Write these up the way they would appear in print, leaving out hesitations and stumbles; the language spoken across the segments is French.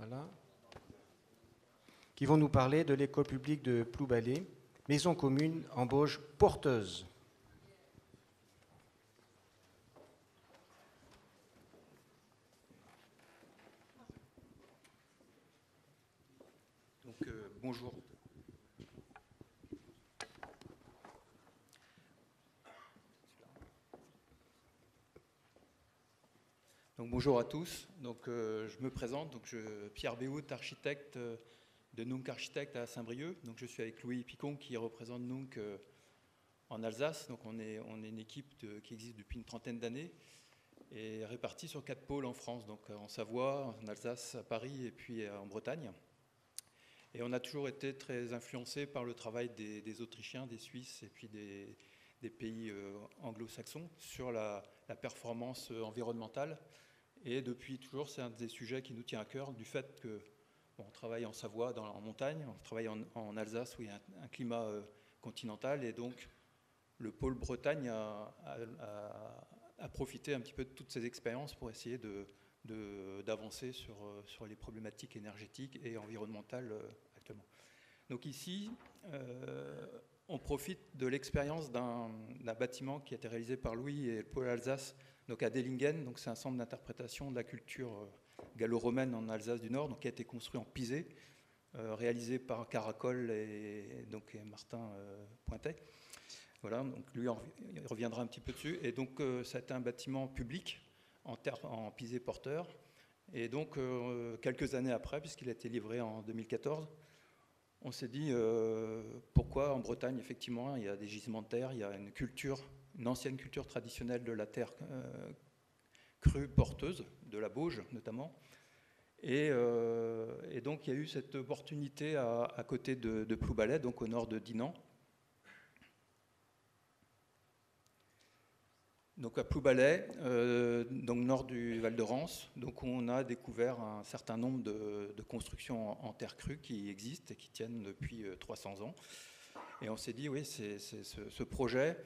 voilà, qui vont nous parler de l'école publique de Ploubalay, maison commune en Bauge porteuse. Donc, bonjour. Donc, bonjour à tous. Donc, je me présente. Donc, Pierre Béhout, architecte de Nunc Architecte à Saint-Brieuc. Donc, je suis avec Louis Picon qui représente Nunc en Alsace. Donc, on est une équipe qui existe depuis une trentaine d'années et répartie sur 4 pôles en France. Donc, en Savoie, en Alsace, à Paris et puis en Bretagne. Et on a toujours été très influencé par le travail des Autrichiens, des Suisses et puis des pays anglo-saxons sur la performance environnementale. Et depuis toujours, c'est un des sujets qui nous tient à cœur, du fait que on travaille en Savoie, en montagne, on travaille en Alsace où il y a un climat continental. Et donc, le pôle Bretagne a profité un petit peu de toutes ces expériences pour essayer d'avancer sur les problématiques énergétiques et environnementales actuellement. Donc ici, on profite de l'expérience d'un bâtiment qui a été réalisé par Louis et le pôle Alsace, donc à Dellingen. Donc c'est un centre d'interprétation de la culture gallo-romaine en Alsace du Nord, donc qui a été construit en pisé, réalisé par Caracol et Martin Pointet. Voilà, donc lui il reviendra un petit peu dessus. Et donc ça a été un bâtiment public en pisé porteur. Et donc quelques années après, puisqu'il a été livré en 2014, on s'est dit pourquoi en Bretagne, effectivement, il y a des gisements de terre, il y a une ancienne culture traditionnelle de la terre crue porteuse, de la Bauge notamment. Et donc il y a eu cette opportunité à côté de Ploubalay, donc au nord de Dinan. Donc à Ploubalay, donc nord du Val de Rance, donc on a découvert un certain nombre de constructions en terre crue qui existent et qui tiennent depuis 300 ans. Et on s'est dit, oui, ce projet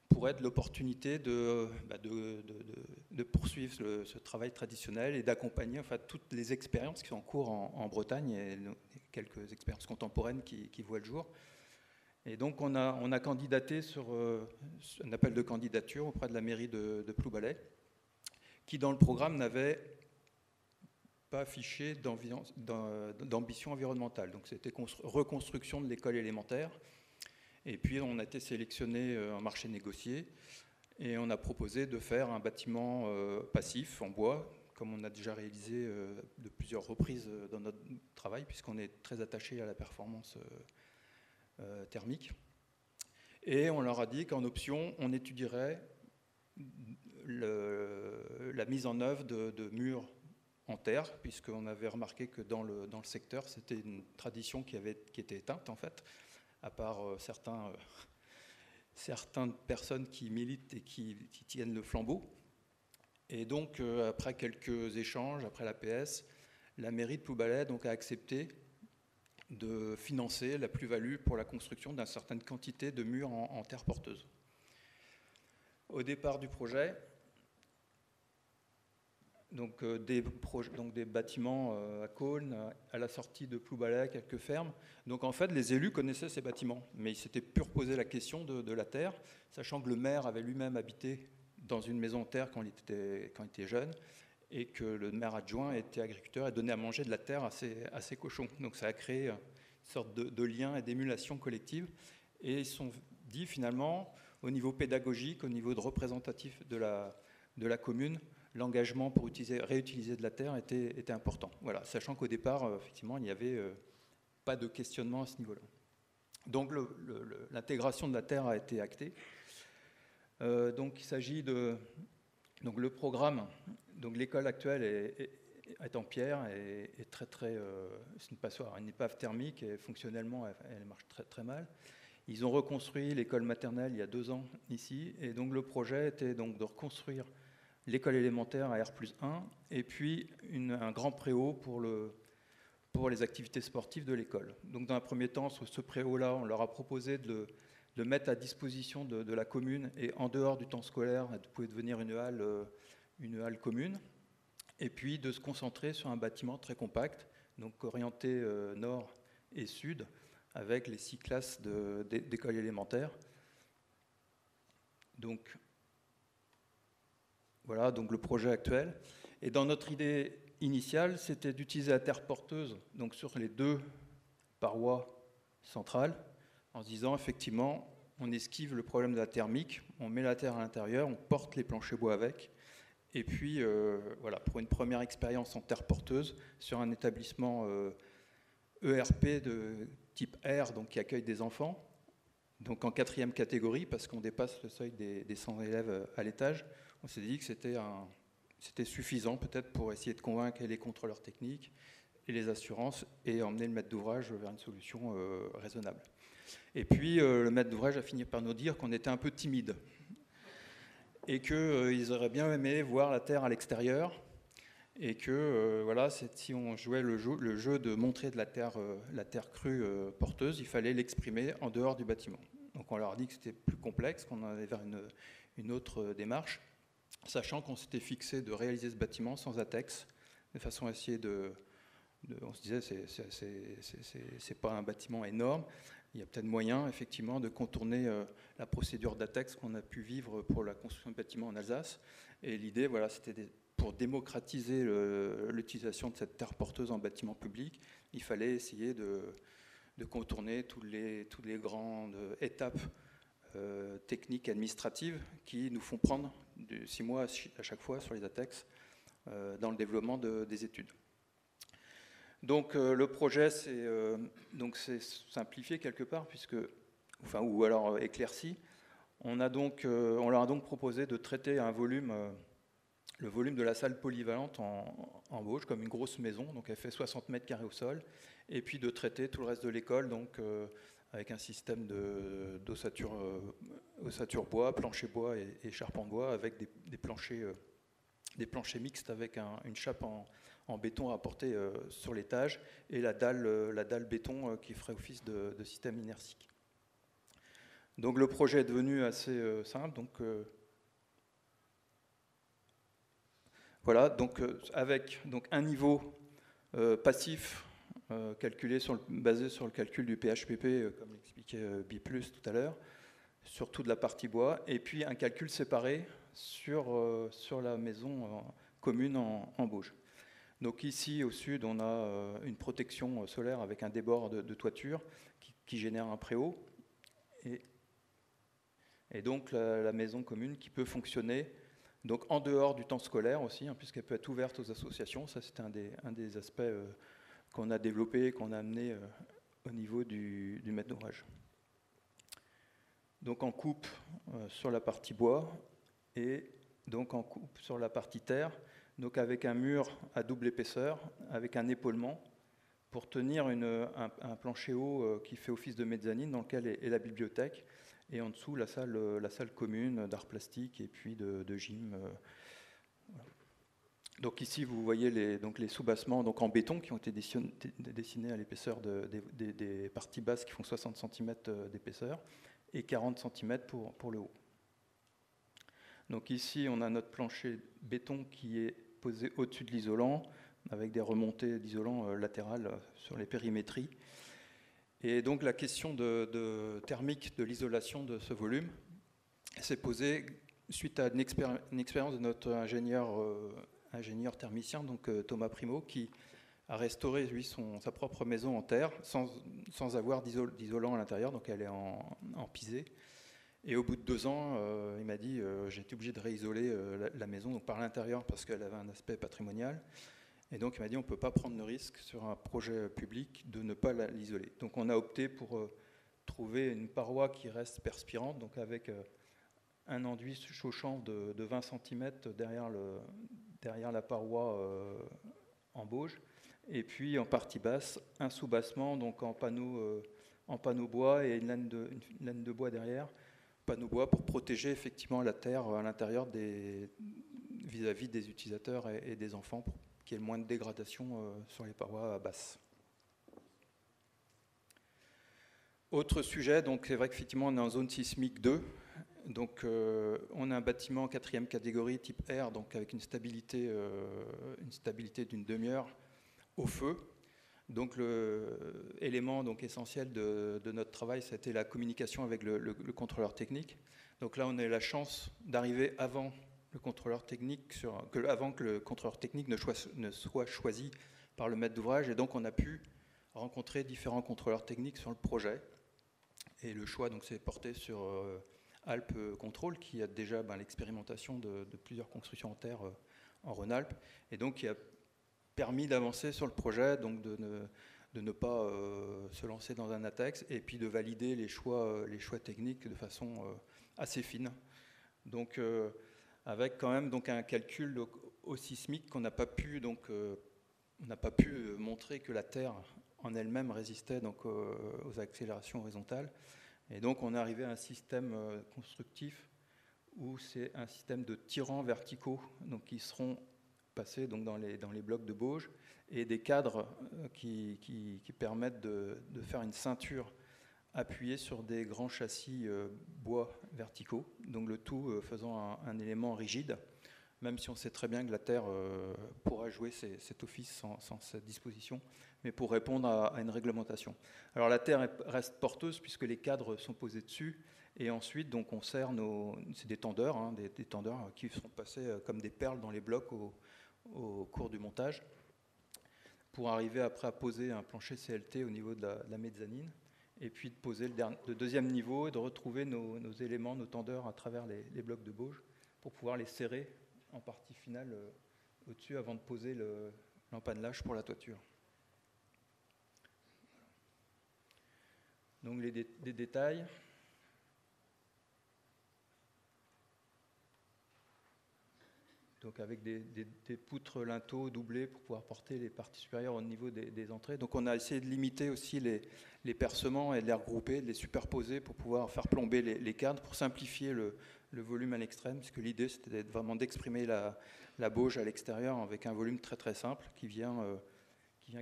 pourrait être l'opportunité de poursuivre ce travail traditionnel et d'accompagner toutes les expériences qui sont en cours en Bretagne et quelques expériences contemporaines qui voient le jour. Et donc on a candidaté sur un appel de candidature auprès de la mairie de Ploubalay, qui dans le programme n'avait pas affiché d'ambition environnementale. Donc c'était reconstruction de l'école élémentaire. Et puis on a été sélectionné en marché négocié et on a proposé de faire un bâtiment passif en bois, comme on a déjà réalisé de plusieurs reprises dans notre travail, puisqu'on est très attaché à la performance thermique. Et on leur a dit qu'en option, on étudierait la mise en œuvre de murs en terre, puisqu'on avait remarqué que dans le secteur, c'était une tradition qui était éteinte, en fait, à part certaines personnes qui militent et qui tiennent le flambeau. Et donc, après quelques échanges, après l'APS, la mairie de Ploubalay a accepté de financer la plus-value pour la construction d'une certaine quantité de murs en terre porteuse. Au départ du projet, des bâtiments à Cosne, à la sortie de Ploubalay, quelques fermes. Donc en fait, les élus connaissaient ces bâtiments, mais ils s'étaient pu reposer la question de la terre, sachant que le maire avait lui-même habité dans une maison en terre quand il était jeune, et que le maire adjoint était agriculteur et donnait à manger de la terre à ses cochons. Donc ça a créé une sorte de lien et d'émulation collective. Et ils se sont dit finalement, au niveau pédagogique, au niveau de représentatif de la commune, l'engagement pour réutiliser de la terre était important. Voilà, sachant qu'au départ, effectivement, il n'y avait pas de questionnement à ce niveau-là. Donc l'intégration de la terre a été actée. Donc il s'agit de... Donc le programme, donc l'école actuelle est en pierre et est très c'est une passoire, une épave thermique et fonctionnellement elle marche très très mal. Ils ont reconstruit l'école maternelle il y a 2 ans ici et donc le projet était donc de reconstruire l'école élémentaire à R+1 et puis un grand préau pour les activités sportives de l'école. Donc dans un premier temps, sur ce préau-là, on leur a proposé de mettre à disposition de la commune et en dehors du temps scolaire, elle pouvait devenir une halle commune, et puis de se concentrer sur un bâtiment très compact donc orienté nord et sud, avec les 6 classes d'école élémentaire. Donc, voilà donc le projet actuel. Et dans notre idée initiale, c'était d'utiliser la terre porteuse donc sur les 2 parois centrales, en se disant effectivement, on esquive le problème de la thermique, on met la terre à l'intérieur, on porte les planchers bois avec. Et puis, voilà, pour une première expérience en terre porteuse, sur un établissement ERP de type R, donc qui accueille des enfants, donc en 4e catégorie, parce qu'on dépasse le seuil des 100 élèves à l'étage, on s'est dit que c'était suffisant peut-être pour essayer de convaincre les contrôleurs techniques et les assurances et emmener le maître d'ouvrage vers une solution raisonnable. Et puis, le maître d'ouvrage a fini par nous dire qu'on était un peu timide et qu'ils auraient bien aimé voir la terre à l'extérieur, et que voilà, si on jouait le jeu de montrer de la terre crue porteuse, il fallait l'exprimer en dehors du bâtiment. Donc on leur a dit que c'était plus complexe, qu'on allait vers une autre démarche, sachant qu'on s'était fixé de réaliser ce bâtiment sans ATEX, de façon à essayer on se disait c'est pas un bâtiment énorme, il y a peut-être moyen effectivement de contourner la procédure d'ATEX qu'on a pu vivre pour la construction de bâtiments en Alsace. Et l'idée, voilà, c'était pour démocratiser l'utilisation de cette terre porteuse en bâtiment public, il fallait essayer de contourner toutes les grandes étapes techniques, administratives qui nous font prendre 6 mois à chaque fois sur les ATEX dans le développement des études. Donc le projet, c'est simplifié quelque part, ou alors éclairci. On leur a donc proposé de traiter le volume de la salle polyvalente en Bauge comme une grosse maison, donc elle fait 60 mètres carrés au sol, et puis de traiter tout le reste de l'école, donc avec un système d'ossature bois, plancher bois et charpente bois, avec des planchers mixtes avec une chape en béton apporté sur l'étage, et la dalle béton qui ferait office de système inertique. Donc le projet est devenu assez simple. Donc voilà, avec un niveau passif calculé basé sur le calcul du PHPP, comme l'expliquait Bi+ tout à l'heure, sur toute la partie bois, et puis un calcul séparé sur la maison commune en Bauge. Donc ici, au sud, on a une protection solaire avec un débord de toiture qui génère un préau. Et donc la maison commune qui peut fonctionner donc en dehors du temps scolaire aussi, puisqu'elle peut être ouverte aux associations. Ça, c'est un des aspects qu'on a développé, qu'on a amené au niveau du maître d'ouvrage. Donc en coupe sur la partie bois et donc en coupe sur la partie terre, donc avec un mur à double épaisseur, avec un épaulement pour tenir un plancher haut qui fait office de mezzanine dans lequel est la bibliothèque, et en dessous la salle commune d'art plastique et puis de gym. Voilà. Donc ici vous voyez les sous-bassements donc en béton qui ont été dessinés à l'épaisseur des parties basses qui font 60 cm d'épaisseur et 40 cm pour le haut. Donc ici on a notre plancher béton qui est posé au-dessus de l'isolant avec des remontées d'isolant latérales sur les périmétries. Et donc la question de thermique de l'isolation de ce volume s'est posée suite à une expérience de notre ingénieur thermicien, donc Thomas Primo, qui a restauré lui sa propre maison en terre sans avoir d'isolant à l'intérieur, donc elle est en pisé. Et au bout de 2 ans, il m'a dit j'ai été obligé de réisoler la maison donc par l'intérieur parce qu'elle avait un aspect patrimonial. Et donc il m'a dit on ne peut pas prendre le risque sur un projet public de ne pas l'isoler. Donc on a opté pour trouver une paroi qui reste perspirante, donc avec un enduit chauchant de 20 cm derrière la paroi en Bauge, et puis en partie basse, un sous-bassement donc en panneau bois et une laine de bois derrière, panneau bois pour protéger effectivement la terre à l'intérieur vis-à-vis des utilisateurs et des enfants, pour qu'il y ait le moins de dégradation sur les parois basses. Autre sujet, donc c'est vrai qu'effectivement on est en zone sismique 2, donc on a un bâtiment 4e catégorie type R, donc avec une stabilité d'une demi-heure au feu, Donc l'élément essentiel de notre travail, c'était la communication avec le contrôleur technique. Donc là, on a eu la chance d'arriver avant le contrôleur technique, avant que le contrôleur technique ne soit choisi par le maître d'ouvrage. Et donc, on a pu rencontrer différents contrôleurs techniques sur le projet. Et le choix s'est porté sur Alpes Control, qui a déjà l'expérimentation de plusieurs constructions en terre en Rhône-Alpes, et donc qui a permis d'avancer sur le projet, donc de ne pas se lancer dans un ATEX, et puis de valider les choix techniques de façon assez fine. Donc avec quand même un calcul au sismique qu'on n'a pas pu montrer que la Terre en elle-même résistait aux accélérations horizontales. Et donc on est arrivé à un système constructif où c'est un système de tirants verticaux qui seront passés dans les blocs de Bauge, et des cadres qui permettent de faire une ceinture appuyée sur des grands châssis bois verticaux, donc le tout faisant un élément rigide, même si on sait très bien que la Terre pourra jouer cet office sans cette disposition, mais pour répondre à une réglementation. Alors la Terre reste porteuse puisque les cadres sont posés dessus, et ensuite on sert c'est des tendeurs, des tendeurs qui sont passés comme des perles dans les blocs au cours du montage, pour arriver après à poser un plancher CLT au niveau de la mezzanine, et puis de poser le deuxième niveau et de retrouver nos éléments, nos tendeurs à travers les blocs de Bauge, pour pouvoir les serrer en partie finale au-dessus avant de poser l'empannelage pour la toiture. Donc des détails. Donc avec des poutres linteaux doublées pour pouvoir porter les parties supérieures au niveau des entrées. Donc on a essayé de limiter aussi les percements et de les regrouper, de les superposer pour pouvoir faire plomber les cadres, pour simplifier le volume à l'extrême, parce que l'idée c'était vraiment d'exprimer la Bauge à l'extérieur avec un volume très très simple qui vient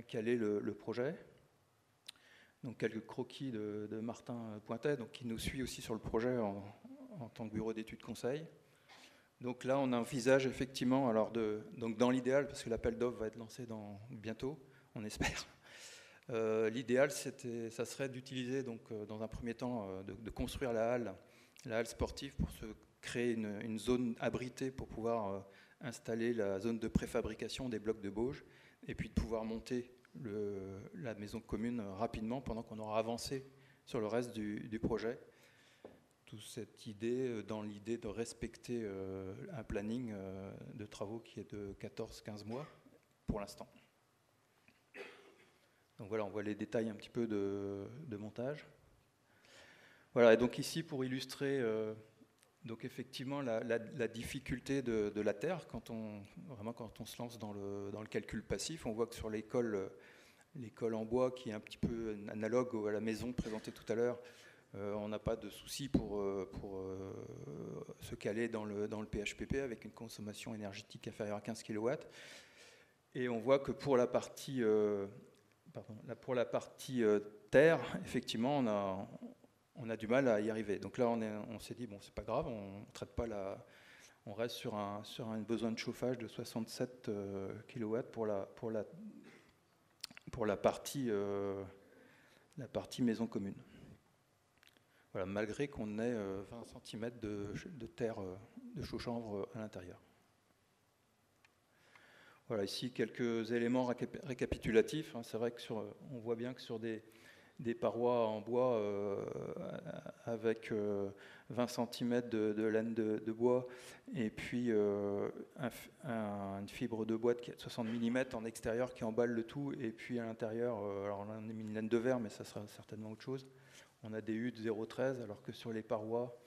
caler le projet. Donc quelques croquis de Martin Pointet, qui nous suit aussi sur le projet en tant que bureau d'études conseil. Donc là, on envisage effectivement, donc dans l'idéal, parce que l'appel d'offres va être lancé bientôt, on espère. L'idéal, ça serait d'utiliser, dans un premier temps, de construire la halle sportive pour se créer une zone abritée pour pouvoir installer la zone de préfabrication des blocs de Bauge, et puis de pouvoir monter la maison commune rapidement pendant qu'on aura avancé sur le reste du projet. Toute cette idée, dans l'idée de respecter un planning de travaux qui est de 14-15 mois pour l'instant. Donc voilà, on voit les détails un petit peu de montage. Voilà, et donc ici pour illustrer donc effectivement la difficulté de la Terre quand on se lance dans le calcul passif. On voit que sur l'école en bois, qui est un petit peu analogue à la maison présentée tout à l'heure, on n'a pas de souci pour se caler dans le PHPP avec une consommation énergétique inférieure à 15 kW. Et on voit que pour la partie, terre, effectivement, on a du mal à y arriver. Donc là, on s'est dit, bon, c'est pas grave, on traite pas on reste sur un besoin de chauffage de 67 kW pour la partie maison commune. Voilà, malgré qu'on ait 20 cm de terre de chaux-chanvre à l'intérieur. Voilà, ici quelques éléments récapitulatifs. C'est vrai on voit bien que sur des parois en bois avec 20 cm de laine de bois, et puis une fibre de bois de 60 mm en extérieur qui emballe le tout, et puis à l'intérieur, alors là on a mis une laine de verre, mais ça sera certainement autre chose. On a des U de 0,13, alors que sur les parois,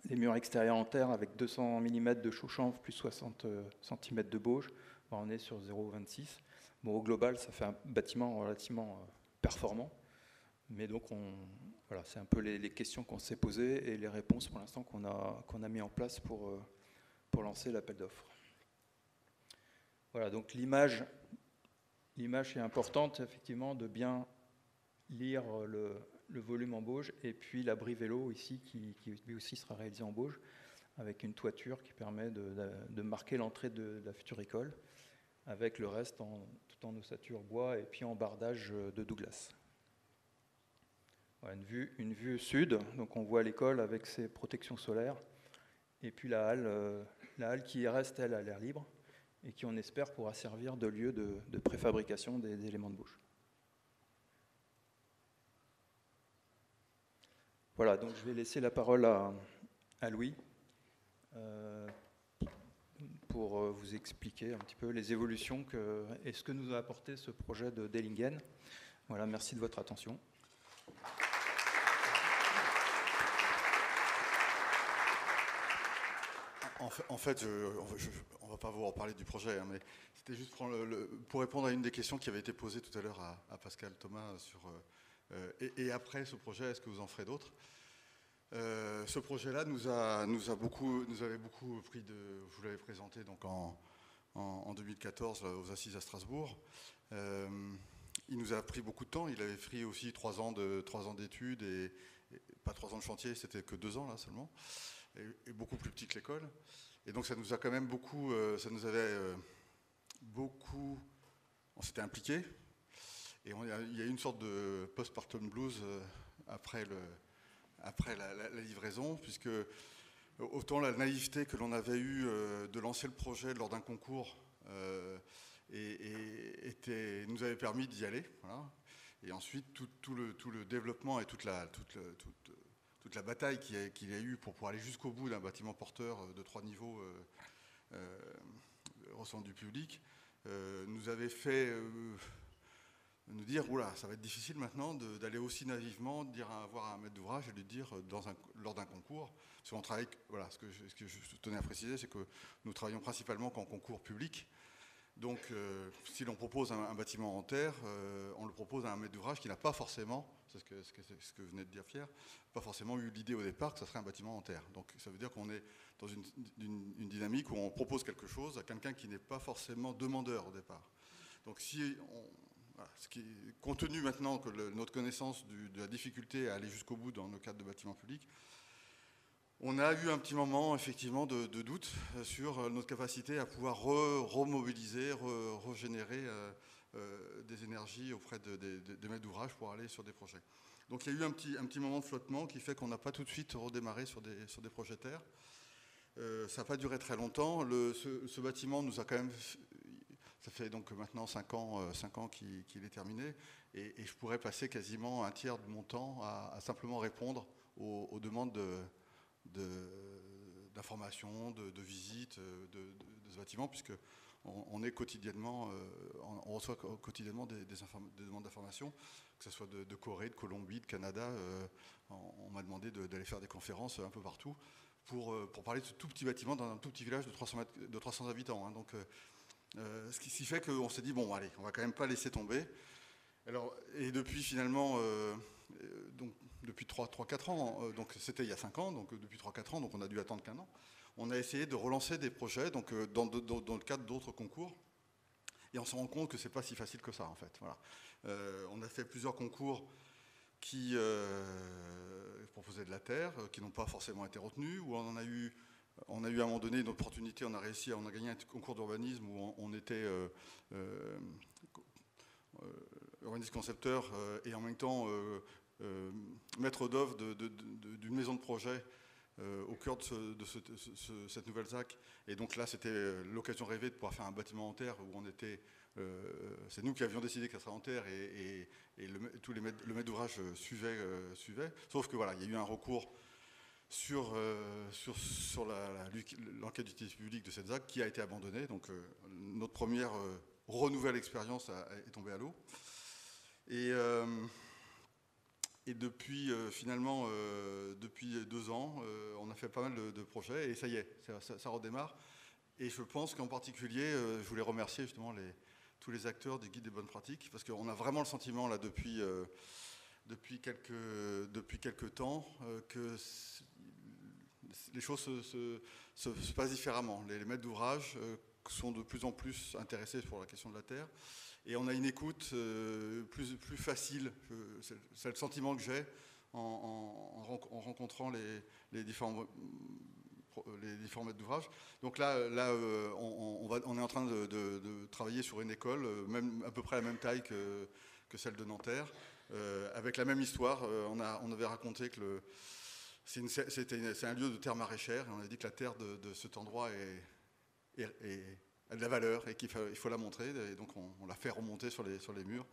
les murs extérieurs en terre avec 200 mm de chaux-chanvre plus 60 cm de Bauge, on est sur 0,26. Bon, au global, ça fait un bâtiment relativement performant. Mais donc, voilà, c'est un peu les questions qu'on s'est posées et les réponses pour l'instant qu'on a mis en place pour lancer l'appel d'offres. Voilà, donc l'image est importante, effectivement, de bien lire le volume en Bauge, et puis l'abri vélo ici qui lui aussi sera réalisé en Bauge avec une toiture qui permet de marquer l'entrée de la future école. avec le reste tout en ossature bois et puis en bardage de Douglas. Voilà, une vue sud, donc on voit l'école avec ses protections solaires, et puis la halle qui reste, elle, à l'air libre, et qui, on espère, pourra servir de lieu de préfabrication des éléments de bouche. Voilà, donc je vais laisser la parole à Louis pour vous expliquer un petit peu les évolutions et ce que nous a apporté ce projet de Dellingen. Voilà, merci de votre attention. En fait, on ne va pas vous reparler du projet, hein, mais c'était juste pour répondre à une des questions qui avait été posée tout à l'heure à Pascal Thomas sur et après ce projet, est-ce que vous en ferez d'autres? Ce projet-là nous avait beaucoup pris je vous l'avais présenté donc en 2014 aux Assises à Strasbourg. Il nous a pris beaucoup de temps. Il avait pris aussi 3 ans d'études et pas 3 ans de chantier, c'était que 2 ans là seulement. Et beaucoup plus petit que l'école. Et donc ça nous a quand même beaucoup, on s'était impliqué. Et il y a eu une sorte de postpartum blues après la livraison, puisque autant la naïveté que l'on avait eue de lancer le projet lors d'un concours nous avait permis d'y aller. Voilà. Et ensuite tout le développement et toute la bataille qu'il y a eu pour aller jusqu'au bout d'un bâtiment porteur de 3 niveaux recevant du public nous avait fait nous dire oula, ça va être difficile maintenant d'aller aussi naïvement voir un maître d'ouvrage et lui dire lors d'un concours, parce qu'on travaille, voilà, ce que je tenais à préciser, c'est que nous travaillons principalement qu'en concours public. Donc, si l'on propose un bâtiment en terre, on le propose à un maître d'ouvrage qui n'a pas forcément, c'est ce que venait de dire Pierre, pas forcément eu l'idée au départ que ça serait un bâtiment en terre. Donc, ça veut dire qu'on est dans une dynamique où on propose quelque chose à quelqu'un qui n'est pas forcément demandeur au départ. Donc, compte tenu maintenant que notre connaissance de la difficulté à aller jusqu'au bout dans le cadre de bâtiments publics, on a eu un petit moment, effectivement, de doute sur notre capacité à pouvoir remobiliser, régénérer des énergies auprès des maîtres d'ouvrage pour aller sur des projets. Donc il y a eu un petit moment de flottement qui fait qu'on n'a pas tout de suite redémarré sur des projets terre. Ça n'a pas duré très longtemps. Ce bâtiment nous a quand même... Ça fait donc maintenant 5 ans qu'il est terminé. Et je pourrais passer quasiment un tiers de mon temps à simplement répondre aux demandes d'informations, de visites de ce bâtiment, puisque on est quotidiennement, on reçoit quotidiennement des demandes d'informations, que ce soit de Corée, de Colombie, de Canada. On m'a demandé d'aller faire des conférences un peu partout pour parler de ce tout petit bâtiment dans un tout petit village de 300 habitants. Hein. Donc, ce qui fait qu'on s'est dit, bon, allez, on va quand même pas laisser tomber. Alors, et depuis finalement... donc, depuis 3-4 ans, donc c'était il y a 5 ans, donc depuis 3-4 ans, donc on a dû attendre qu'1 an, on a essayé de relancer des projets donc, dans le cadre d'autres concours, et on se rend compte que c'est pas si facile que ça en fait. Voilà. On a fait plusieurs concours qui proposaient de la terre, qui n'ont pas forcément été retenus, où on a eu à un moment donné une opportunité, on a gagné un concours d'urbanisme où on était urbaniste concepteur et en même temps maître d'œuvre d'une maison de projet au cœur de cette nouvelle ZAC. Et donc là, c'était l'occasion rêvée de pouvoir faire un bâtiment en terre où on était... c'est nous qui avions décidé que ça serait en terre et le maître d'ouvrage suivait. Sauf que voilà, il y a eu un recours sur l'enquête d'utilité publique de cette ZAC qui a été abandonnée. Donc notre première renouvelle expérience est tombée à l'eau. Et depuis, finalement, depuis 2 ans, on a fait pas mal de projets et ça y est, ça redémarre. Et je pense qu'en particulier, je voulais remercier justement tous les acteurs des guides des bonnes pratiques, parce qu'on a vraiment le sentiment là depuis quelques temps que les choses se passent différemment. Les maîtres d'ouvrage sont de plus en plus intéressés pour la question de la terre. Et on a une écoute plus facile. C'est le sentiment que j'ai en rencontrant les différents les différents maîtres d'ouvrage. Donc là on est en train de travailler sur une école, même à peu près la même taille que celle de Nanterre, avec la même histoire. On avait raconté que c'est un lieu de terre maraîchère, et on a dit que la terre de cet endroit a de la valeur et qu'il faut la montrer. Et donc on l'a fait remonter sur les murs.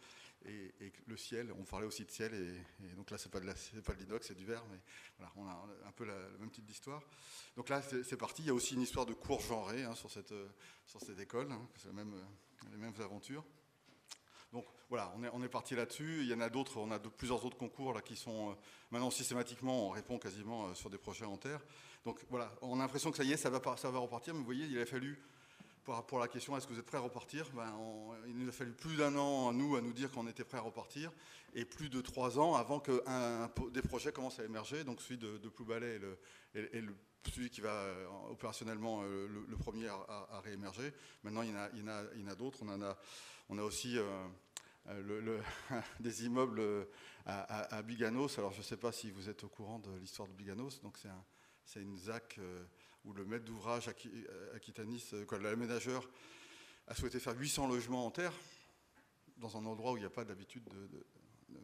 Et le ciel, on parlait aussi de ciel, et donc là c'est pas de l'inox, c'est du verre, mais voilà, on a un peu la même type d'histoire. Donc là c'est parti. Il y a aussi une histoire de cours genrés sur cette école, c'est les mêmes aventures. Donc voilà, on est parti là-dessus. Il y en a d'autres, on a plusieurs autres concours là qui sont maintenant systématiquement, on répond quasiment sur des projets en terre. Donc voilà, on a l'impression que ça y est, ça va repartir, mais vous voyez, il a fallu, pour la question est-ce que vous êtes prêts à repartir, il nous a fallu plus d'1 an à nous dire qu'on était prêts à repartir, et plus de 3 ans avant que des projets commencent à émerger. Donc celui de Ploubalay et celui qui va opérationnellement le premier à réémerger. Maintenant il y en a d'autres. On a aussi des immeubles à Biganos. Alors je ne sais pas si vous êtes au courant de l'histoire de Biganos. Donc c'est une ZAC où le maître d'ouvrage Aquitanis, l'aménageur, a souhaité faire 800 logements en terre dans un endroit où il n'y a pas d'habitude de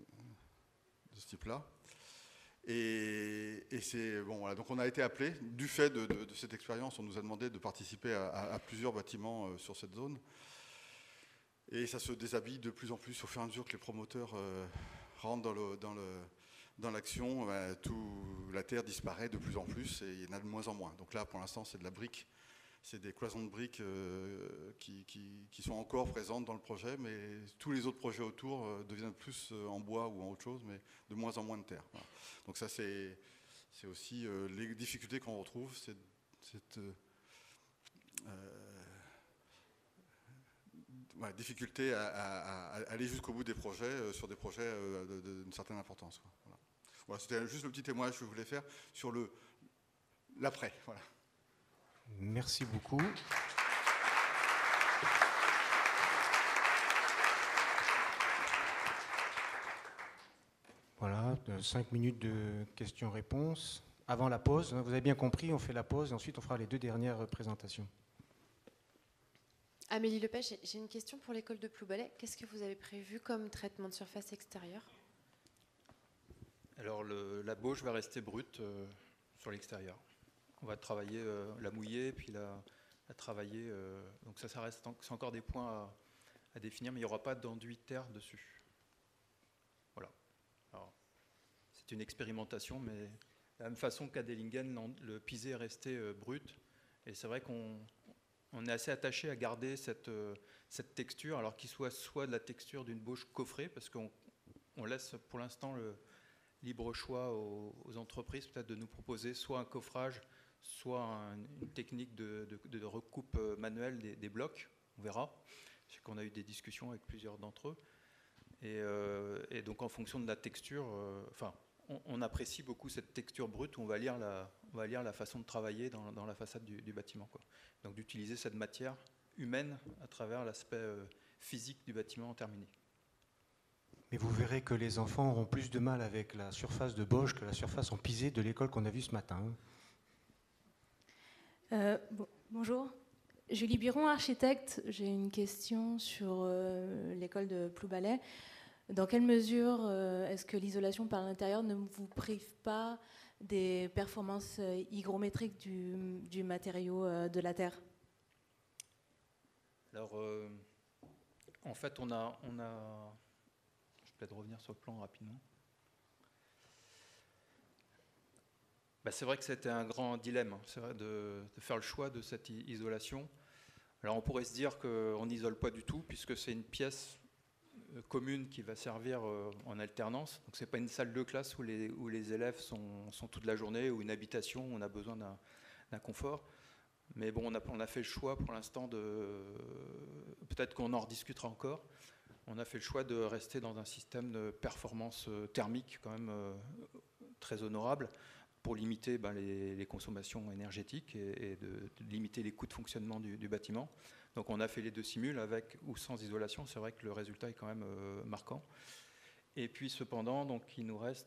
ce type-là. Et c'est bon, voilà. Donc on a été appelé du fait de cette expérience. On nous a demandé de participer à plusieurs bâtiments sur cette zone. Et ça se déshabille de plus en plus au fur et à mesure que les promoteurs rentrent dans l'action. La terre disparaît de plus en plus et il y en a de moins en moins. Donc là, pour l'instant, c'est de la brique. C'est des cloisons de briques qui sont encore présentes dans le projet, mais tous les autres projets autour deviennent plus en bois ou en autre chose, mais de moins en moins de terre. Voilà. Donc ça, c'est aussi les difficultés qu'on retrouve, difficulté à aller jusqu'au bout des projets, sur des projets d'une certaine importance. Voilà, c'était juste le petit témoignage que je voulais faire sur l'après. Voilà. Merci beaucoup. Voilà, 5 minutes de questions-réponses. Avant la pause, vous avez bien compris, on fait la pause et ensuite on fera les 2 dernières présentations. Amélie Lepage, j'ai une question pour l'école de Ploubalay. Qu'est-ce que vous avez prévu comme traitement de surface extérieure? Alors la bauge va rester brute sur l'extérieur. On va travailler la mouiller, puis la travailler. Donc ça reste, c'est encore des points à définir, mais il n'y aura pas d'enduit terre dessus. Voilà. Alors, c'est une expérimentation, mais de la même façon qu'à Dellingen, le pisé est resté brut. Et c'est vrai qu'on est assez attaché à garder cette texture, alors qu'il soit de la texture d'une bauge coffrée, parce qu'on laisse pour l'instant le libre choix aux entreprises peut-être de nous proposer soit un coffrage, soit une technique de recoupe manuelle des blocs. On verra. Je sais qu'on a eu des discussions avec plusieurs d'entre eux. Et donc en fonction de la texture, on apprécie beaucoup cette texture brute où on va lire la façon de travailler dans la façade du bâtiment, quoi. Donc d'utiliser cette matière humaine à travers l'aspect physique du bâtiment terminé. Mais vous verrez que les enfants auront plus de mal avec la surface de bauge que la surface en pisé de l'école qu'on a vue ce matin. Bonjour, Julie Biron, architecte. J'ai une question sur l'école de Ploubalay. Dans quelle mesure est-ce que l'isolation par l'intérieur ne vous prive pas des performances hygrométriques du matériau de la terre? Alors, en fait, on a je vais peut-être revenir sur le plan rapidement. C'est vrai que c'était un grand dilemme, c'est vrai, de faire le choix de cette isolation. Alors on pourrait se dire qu'on n'isole pas du tout, puisque c'est une pièce commune qui va servir en alternance. Donc ce n'est pas une salle de classe où les élèves sont toute la journée, ou une habitation où on a besoin d'un confort. Mais bon, on a fait le choix pour l'instant peut-être qu'on en rediscutera encore. On a fait le choix de rester dans un système de performance thermique quand même très honorable, pour limiter les consommations énergétiques et de limiter les coûts de fonctionnement du bâtiment. Donc on a fait les 2 simules avec ou sans isolation. C'est vrai que le résultat est quand même marquant. Et puis cependant, donc il nous reste,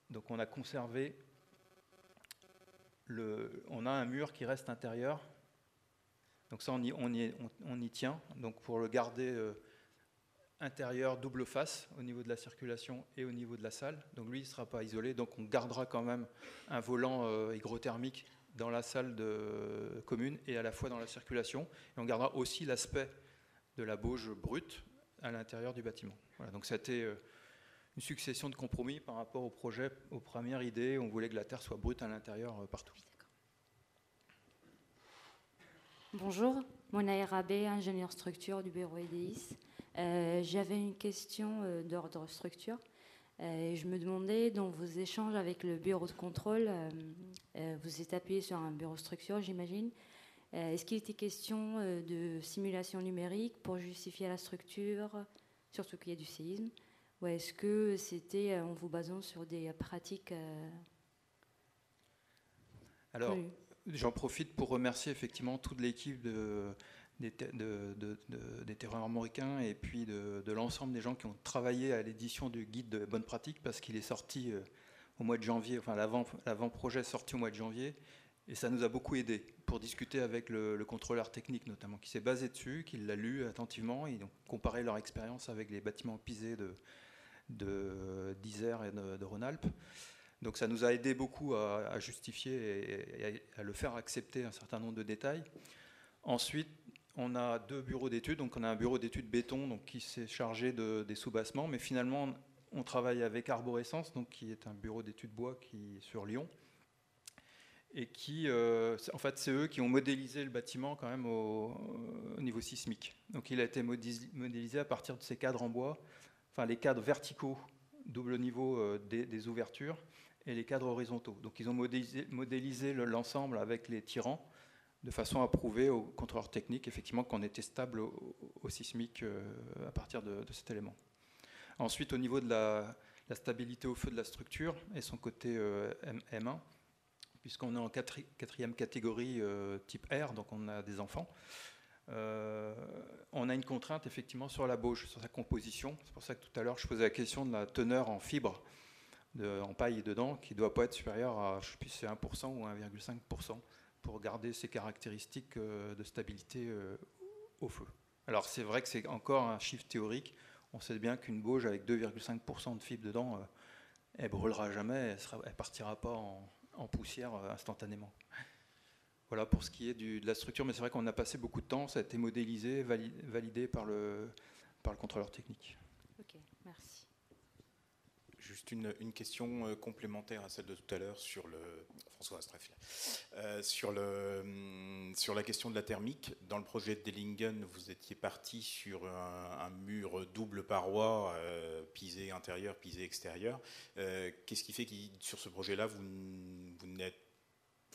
donc on a conservé on a un mur qui reste intérieur. Donc ça, on y tient. Donc pour le garder intérieur double face au niveau de la circulation et au niveau de la salle. Donc lui, il ne sera pas isolé. Donc on gardera quand même un volant hygrothermique dans la salle commune et à la fois dans la circulation. Et on gardera aussi l'aspect de la bauge brute à l'intérieur du bâtiment. Voilà, donc c'était une succession de compromis par rapport au projet, aux premières idées. On voulait que la terre soit brute à l'intérieur partout. Bonjour, Mona Rabé, ingénieur structure du bureau EDIS. J'avais une question d'ordre structure. Je me demandais, dans vos échanges avec le bureau de contrôle, vous êtes appuyé sur un bureau structure, j'imagine. Est-ce qu'il était question de simulation numérique pour justifier la structure, surtout qu'il y a du séisme, ou est-ce que c'était en vous basant sur des pratiques Alors, j'en profite pour remercier effectivement toute l'équipe des terrains armoricains et puis de l'ensemble des gens qui ont travaillé à l'édition du guide de bonnes pratiques, parce qu'il est sorti au mois de janvier, enfin l'avant-projet est sorti au mois de janvier, et ça nous a beaucoup aidé pour discuter avec le contrôleur technique notamment, qui s'est basé dessus, qui l'a lu attentivement, et donc comparé leur expérience avec les bâtiments pisés d'Isère et de Rhône-Alpes. Donc ça nous a aidé beaucoup à justifier et à le faire accepter un certain nombre de détails. Ensuite, on a 2 bureaux d'études. Donc on a un bureau d'études béton, donc qui s'est chargé des soubassements, mais finalement on travaille avec Arborescence, donc qui est un bureau d'études bois qui est sur Lyon, et qui, en fait, c'est eux qui ont modélisé le bâtiment quand même au niveau sismique. Donc il a été modélisé à partir de ces cadres en bois, enfin les cadres verticaux, double niveau des ouvertures, et les cadres horizontaux. Donc ils ont modélisé l'ensemble avec les tirants, de façon à prouver au contrôleur technique effectivement qu'on était stable au sismique à partir de cet élément. Ensuite, au niveau de la stabilité au feu de la structure et son côté M1, puisqu'on est en quatrième catégorie type R, donc on a des enfants, on a une contrainte effectivement sur la bauge, sur sa composition. C'est pour ça que tout à l'heure je posais la question de la teneur en fibres, en paille dedans, qui ne doit pas être supérieure à, je ne sais plus si c'est 1% ou 1,5%, pour garder ces caractéristiques de stabilité au feu. Alors c'est vrai que c'est encore un chiffre théorique. On sait bien qu'une bauge avec 2,5% de fibres dedans, elle brûlera jamais, elle partira pas en poussière instantanément. Voilà pour ce qui est de la structure, mais c'est vrai qu'on a passé beaucoup de temps, ça a été modélisé, validé par le contrôleur technique. Ok, merci. Juste une question complémentaire à celle de tout à l'heure sur François Astrefl, sur la question de la thermique. Dans le projet de Dellingen, vous étiez parti sur un mur double paroi, pisé intérieur, pisé extérieur. Qu'est-ce qui fait que sur ce projet-là, vous ne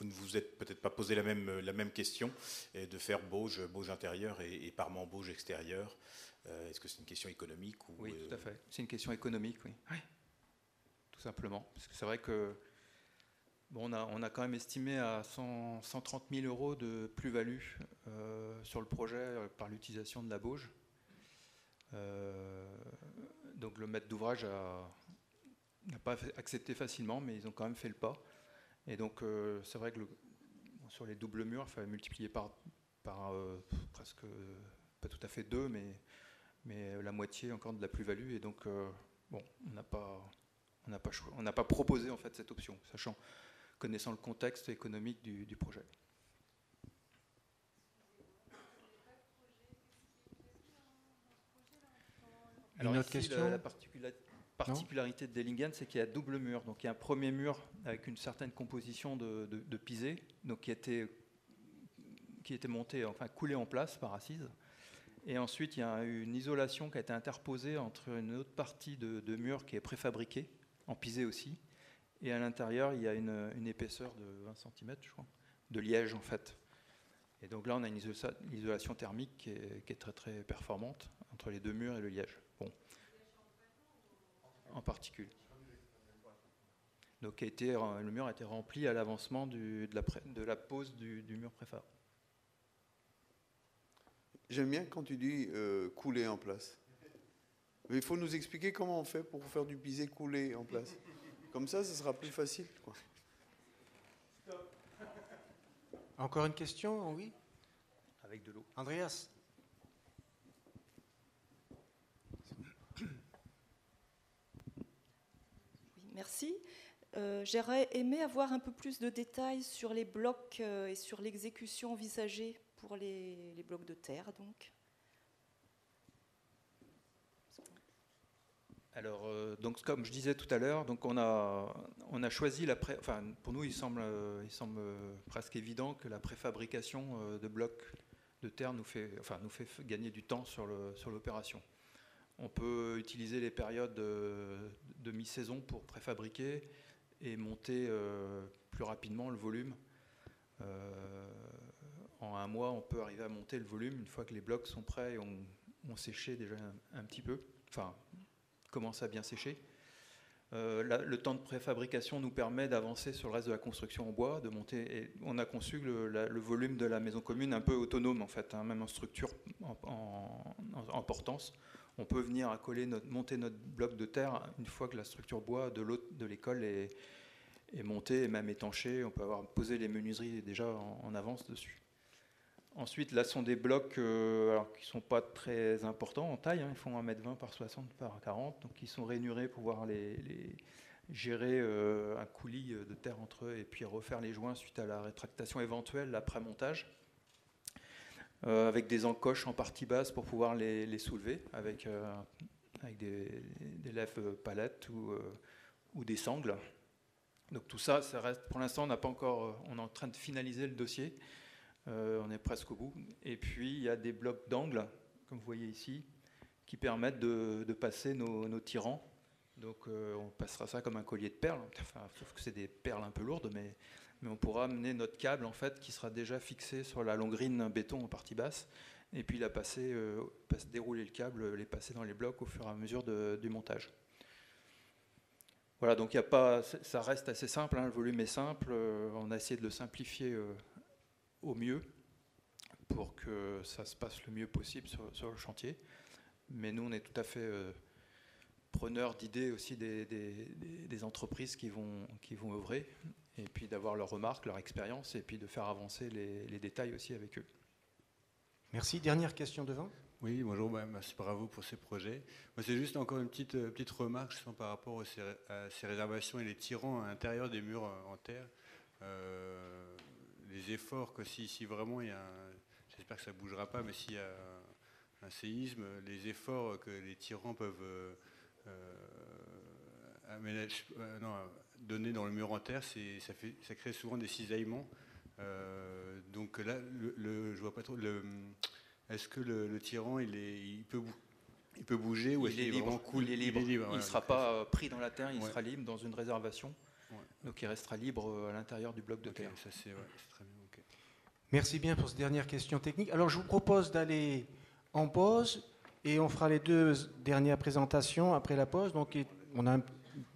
vous êtes peut-être pas posé la même question de faire bauge intérieure et parement bauge extérieur? Est-ce que c'est une question économique ou Oui, tout à fait. C'est une question économique, oui. Tout simplement. Parce que c'est vrai que on a quand même estimé à 130 000 euros de plus-value sur le projet par l'utilisation de la bauge. Donc le maître d'ouvrage n'a pas accepté facilement, mais ils ont quand même fait le pas. Et donc c'est vrai que sur les doubles murs, il fallait multiplier par presque, pas tout à fait 2, mais la moitié encore de la plus-value. Et donc on n'a pas proposé en fait cette option, connaissant le contexte économique du projet. Alors une autre ici, question? la particularité de Dellingen, c'est qu'il y a double mur. Donc il y a un premier mur avec une certaine composition de pisé, donc qui était monté, enfin coulé en place par assise. Et ensuite, il y a une isolation qui a été interposée entre une autre partie de mur qui est préfabriquée, en pisé aussi. Et à l'intérieur, il y a une épaisseur de 20 cm, je crois, de liège en fait. Et donc là, on a une isolation thermique qui est très très performante entre les deux murs et le liège. Bon. En particulier. Donc le mur a été rempli à l'avancement de la pose du mur préfab. J'aime bien quand tu dis couler en place. Mais il faut nous expliquer comment on fait pour faire du pisé coulé en place. Comme ça sera plus facile, quoi. Encore une question, oui? Avec de l'eau. Andreas? Oui, merci. J'aurais aimé avoir un peu plus de détails sur les blocs et sur l'exécution envisagée pour les blocs de terre, donc. Alors, donc, comme je disais tout à l'heure, donc on a choisi enfin, pour nous, il semble presque évident que la préfabrication de blocs de terre nous fait gagner du temps sur l'opération. On peut utiliser les périodes de mi-saison pour préfabriquer et monter plus rapidement le volume. En un mois, on peut arriver à monter le volume une fois que les blocs sont prêts et ont séché déjà un petit peu. Enfin, commence à bien sécher. Le temps de préfabrication nous permet d'avancer sur le reste de la construction en bois, de monter. Et on a conçu le volume de la maison commune un peu autonome en fait, hein, même en structure, en portance. On peut venir monter notre bloc de terre une fois que la structure bois de l'école est montée et même étanchée. On peut avoir posé les menuiseries déjà en avance dessus. Ensuite, là sont des blocs qui ne sont pas très importants en taille, hein, ils font 1,20 m par 60 par 40, donc ils sont rainurés pour pouvoir gérer un coulis de terre entre eux et puis refaire les joints suite à la rétractation éventuelle après montage, avec des encoches en partie basse pour pouvoir les soulever avec des lèvres palettes ou des sangles. Donc tout ça, ça reste, pour l'instant, on est en train de finaliser le dossier. On est presque au bout. Et puis, il y a des blocs d'angle, comme vous voyez ici, qui permettent de passer nos tirants. Donc, on passera ça comme un collier de perles, enfin, sauf que c'est des perles un peu lourdes, mais on pourra amener notre câble, en fait, qui sera déjà fixé sur la longrine béton en partie basse, et puis dérouler le câble, les passer dans les blocs au fur et à mesure du montage. Voilà, donc ça reste assez simple, hein, le volume est simple, on a essayé de le simplifier au mieux pour que ça se passe le mieux possible sur le chantier. Mais nous, on est tout à fait preneurs d'idées aussi des entreprises qui vont œuvrer, et puis d'avoir leurs remarques, leur expérience, et puis de faire avancer les détails aussi avec eux. Merci. Dernière question devant. Oui, bonjour, merci, bravo pour ces projets. Moi, c'est juste encore une petite remarque justement, par rapport à ces réservations et les tirants à l'intérieur des murs en terre. Les efforts que si vraiment il y a j'espère que ça ne bougera pas, mais s'il y a un séisme, les efforts que les tirants peuvent donner dans le mur en terre, ça crée souvent des cisaillements. Donc là, je vois pas trop. Est-ce que le tirant il peut bouger ou est-ce qu'il est vraiment cool? Il est libre. Il ne sera pas pris dans la terre, il sera libre dans une réservation. Ouais. Donc il restera libre à l'intérieur du bloc de terre. Ça c'est très bien. Okay. Merci bien pour cette dernière question technique. Alors je vous propose d'aller en pause et on fera les deux dernières présentations après la pause. Donc on a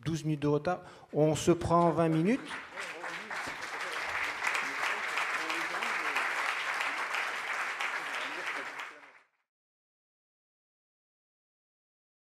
12 minutes de retard. On se prend 20 minutes.